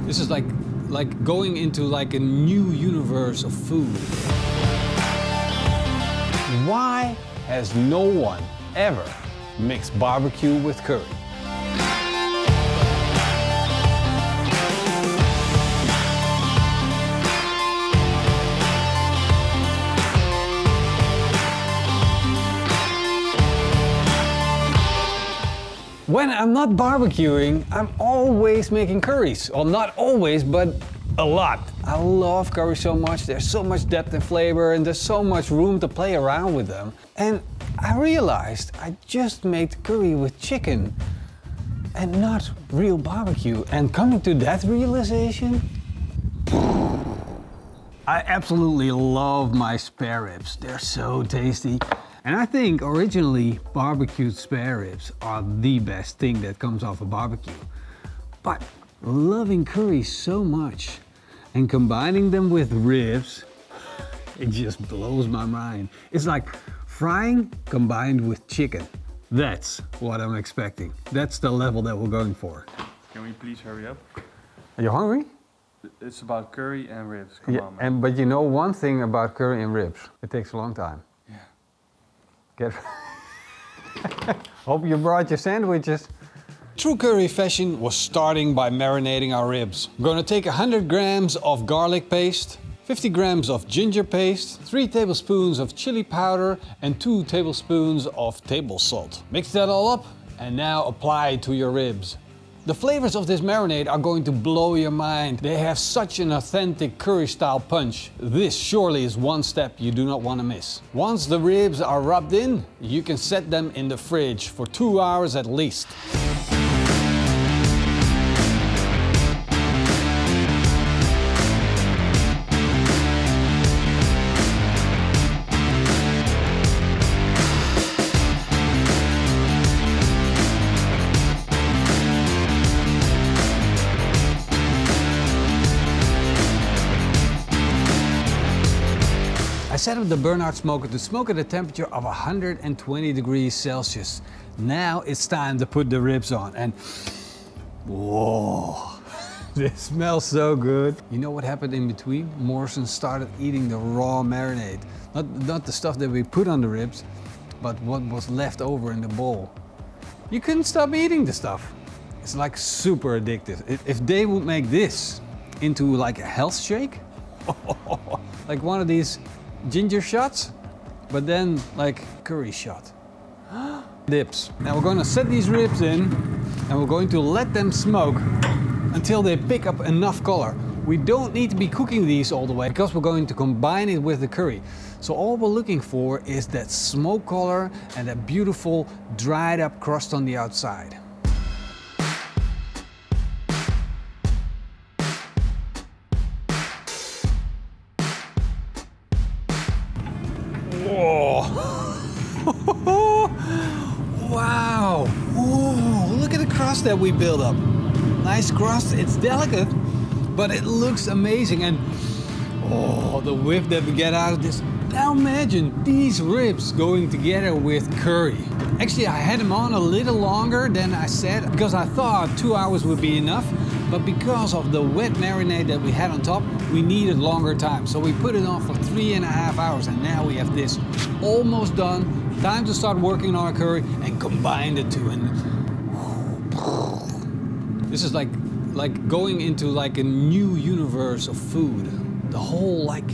This is like going into like a new universe of food. Why has no one ever mixed barbecue with curry? When I'm not barbecuing, I'm always making curries. Well, not always, but a lot. I love curry so much. There's so much depth and flavor, and there's so much room to play around with them. And I realized I just made curry with chicken and not real barbecue. And coming to that realization, I absolutely love my spare ribs. They're so tasty. And I think originally barbecued spare ribs are the best thing that comes off a barbecue. But loving curry so much and combining them with ribs, it just blows my mind. It's like frying combined with chicken. That's what I'm expecting. That's the level that we're going for. Can we please hurry up? Are you hungry? It's about curry and ribs. Come on, man. But you know one thing about curry and ribs, it takes a long time. Hope you brought your sandwiches. True curry fashion was starting by marinating our ribs. We're gonna take 100 grams of garlic paste, 50 grams of ginger paste, 3 tablespoons of chili powder and 2 tablespoons of table salt. Mix that all up and now apply it to your ribs. The flavors of this marinade are going to blow your mind. They have such an authentic curry style punch. This surely is one step you do not want to miss. Once the ribs are rubbed in, you can set them in the fridge for 2 hours at least. I set up the Burnhard smoker to smoke at a temperature of 120 degrees Celsius. Now it's time to put the ribs on and whoa, this smells so good. You know what happened in between? Morrison started eating the raw marinade. Not the stuff that we put on the ribs, but what was left over in the bowl. You couldn't stop eating the stuff. It's like super addictive. If they would make this into like a health shake, like one of these ginger shots, but then like curry shot. Dips. Now we're going to set these ribs in and we're going to let them smoke until they pick up enough color. We don't need to be cooking these all the way because we're going to combine it with the curry. So all we're looking for is that smoke color and that beautiful dried up crust on the outside. Wow! Whoa, look at the crust that we built up. Nice crust, it's delicate, but it looks amazing. And oh, the whiff that we get out of this. Now imagine these ribs going together with curry. Actually, I had them on a little longer than I said because I thought 2 hours would be enough. But because of the wet marinade that we had on top, we needed longer time. So we put it on for 3.5 hours and now we have this almost done. Time to start working on our curry and combine the two. And this is like going into like a new universe of food. The whole like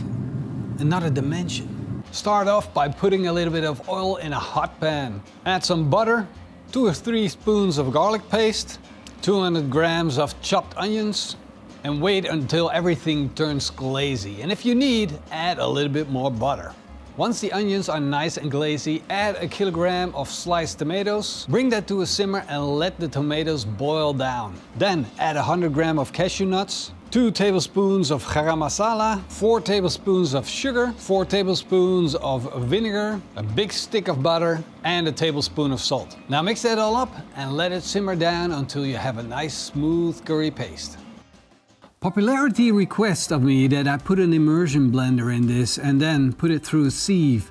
another dimension. Start off by putting a little bit of oil in a hot pan. Add some butter, 2 or 3 spoons of garlic paste, 200 grams of chopped onions, and wait until everything turns glazy. And if you need, add a little bit more butter. Once the onions are nice and glazy, add a kilogram of sliced tomatoes. Bring that to a simmer and let the tomatoes boil down. Then add 100 grams of cashew nuts, 2 tablespoons of garam masala, 4 tablespoons of sugar, 4 tablespoons of vinegar, a big stick of butter, and a tablespoon of salt. Now mix that all up and let it simmer down until you have a nice smooth curry paste. Popularity requests of me that I put an immersion blender in this and then put it through a sieve.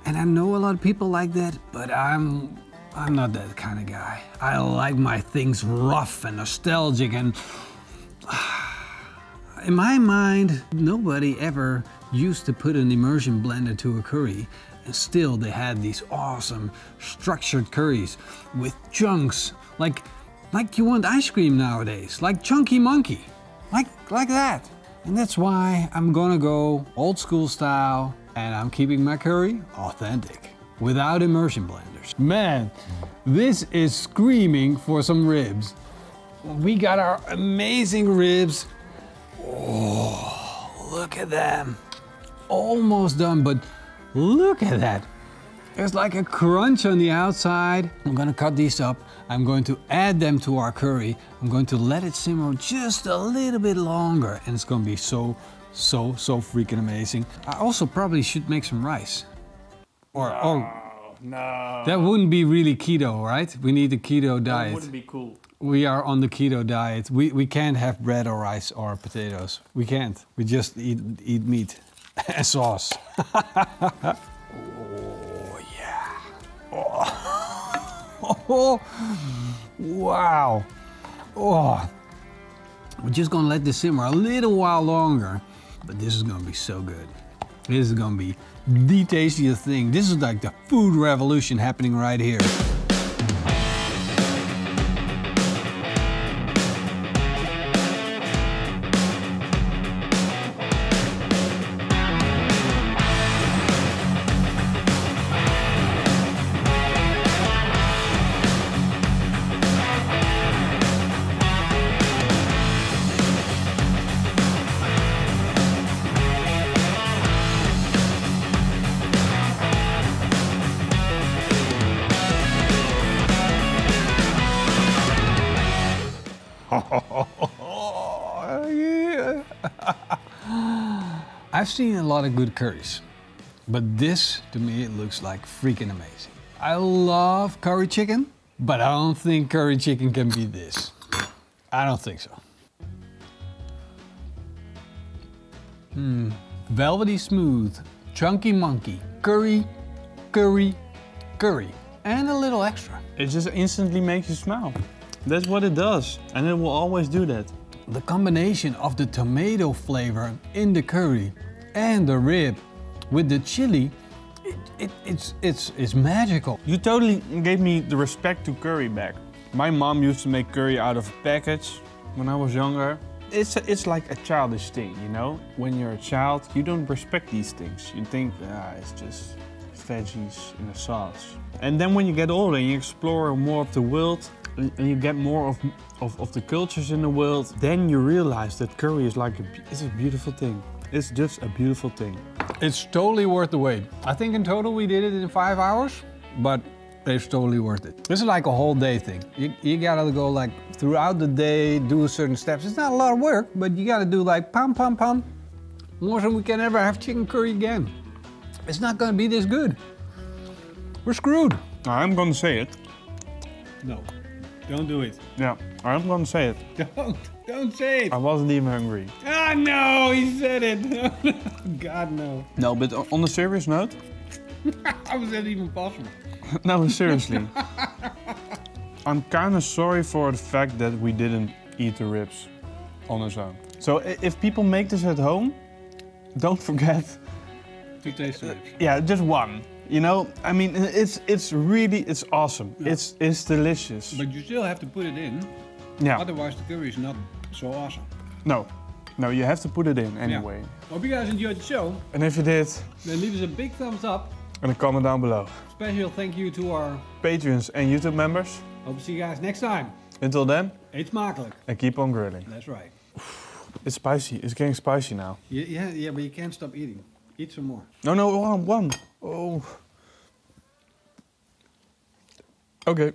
And I know a lot of people like that, but I'm not that kind of guy. I like my things rough and nostalgic and In my mind, nobody ever used to put an immersion blender to a curry, and still they had these awesome structured curries with chunks, like you want ice cream nowadays, like Chunky Monkey, like that. And that's why I'm gonna go old school style, and I'm keeping my curry authentic, without immersion blenders. Man, this is screaming for some ribs. We got our amazing ribs. Oh, look at them. Almost done, but look at that. There's like a crunch on the outside. I'm gonna cut these up. I'm going to add them to our curry. I'm going to let it simmer just a little bit longer, and it's gonna be so freaking amazing. I also probably should make some rice. No. That wouldn't be really keto, right? We need the keto diet. That wouldn't be cool. We are on the keto diet. We can't have bread or rice or potatoes. We can't. We just eat meat and sauce. Oh yeah. Oh. Wow. Oh. We're just gonna let this simmer a little while longer, but this is gonna be so good. This is gonna be the tastiest thing. This is like the food revolution happening right here. Yeah. I've seen a lot of good curries, but this, to me, it looks like freaking amazing. I love curry chicken, but I don't think curry chicken can beat this. I don't think so. Velvety smooth, chunky monkey, curry, curry, curry, and a little extra. It just instantly makes you smile. That's what it does, and it will always do that. The combination of the tomato flavor in the curry and the rib with the chili, it's magical. You totally gave me the respect to curry back. My mom used to make curry out of a package when I was younger. It's like a childish thing, you know? When you're a child, you don't respect these things. You think, it's just veggies in a sauce. And then when you get older and you explore more of the world, and you get more of the cultures in the world, then you realize that curry is like it's a beautiful thing. It's just a beautiful thing. It's totally worth the wait. I think in total we did it in 5 hours, but it's totally worth it. This is like a whole day thing. You gotta go like throughout the day, do certain steps. It's not a lot of work, but you gotta do like pam, pam, pam. More than we can ever have chicken curry again. It's not gonna be this good. We're screwed. I'm gonna say it. No. Don't do it. Yeah, I'm gonna say it. Don't say it. I wasn't even hungry. Ah, no, he said it. God, no. No, but on a serious note. How was that even possible? No, seriously. I'm kind of sorry for the fact that we didn't eat the ribs on its own. So if people make this at home, don't forget to taste the ribs. Yeah, just one. You know, I mean, it's awesome. Yeah. It's delicious. But you still have to put it in. Yeah. Otherwise the curry is not so awesome. No, you have to put it in anyway. Yeah. Hope you guys enjoyed the show. And if you did, then leave us a big thumbs up. And a comment down below. Special thank you to our Patreons and YouTube members. Hope to see you guys next time. Until then, eet smakelijk. And keep on grilling. That's right. It's spicy. It's getting spicy now. Yeah, but you can't stop eating. Eat some more. No, one. Oh. Okay.